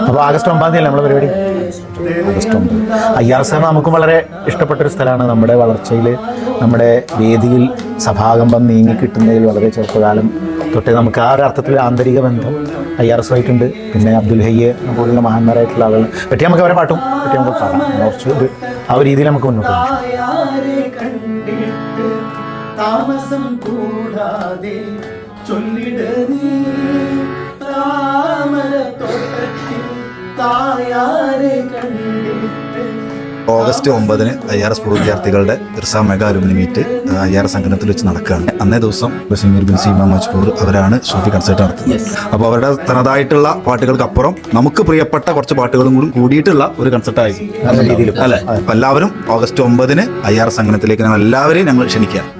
അപ്പോൾ ആഗസ്റ്റ് 9 തീയതി നമ്മുടെ പരിപാടി. ആഗസ്റ്റ് 9 IRS നമുക്കും വളരെ ഇഷ്ടപ്പെട്ടൊരു സ്ഥലമാണ്. നമ്മുടെ വളർച്ചയിൽ, നമ്മുടെ വേദിയിൽ സഭാകമ്പം നീങ്ങി കിട്ടുന്നതിൽ വളരെ ചെറുപ്പകാലം തൊട്ടേ നമുക്ക് ആ ഒരു അർത്ഥത്തിൽ ആന്തരിക ബന്ധം IRS ആയിട്ടുണ്ട്. പിന്നെ അബ്ദുൽ ഹയ്യ് പോലുള്ള മഹാന്മാരായിട്ടുള്ള ആളുകൾ പറ്റി നമുക്ക് അവരെ പാട്ടും പറ്റി നമുക്ക് പാടാം. കുറച്ച് ഒരു ആ ഒരു രീതിയിൽ നമുക്ക് മുന്നോട്ട് പോകാം. താമസം കൂടാതെ ഓഗസ്റ്റ് 9 IRS പൂർവ്വ വിദ്യാർത്ഥികളുടെ ഇർസ മെഗാ അലുമിനി മീറ്റ് IRS സംഗമത്തിൽ വെച്ച് നടക്കുകയാണ്. അന്നേ ദിവസം ബഷീർ ബിൻ സീമ മജ്ബൂർ അവരാണ് സൂഫി കൺസേർട്ട് നടത്തുന്നത്. അപ്പോൾ അവരുടെ തനതായിട്ടുള്ള പാട്ടുകൾക്കപ്പുറം നമുക്ക് പ്രിയപ്പെട്ട കുറച്ച് പാട്ടുകളും കൂടി കൂടിയിട്ടുള്ള ഒരു കൺസേർട്ടായി അല്ലേ. അപ്പോൾ എല്ലാവരും ഓഗസ്റ്റ് 9 IRS സംഗമത്തിലേക്ക് ഞങ്ങൾ എല്ലാവരെയും ഞങ്ങൾ ക്ഷണിക്കുകയാണ്.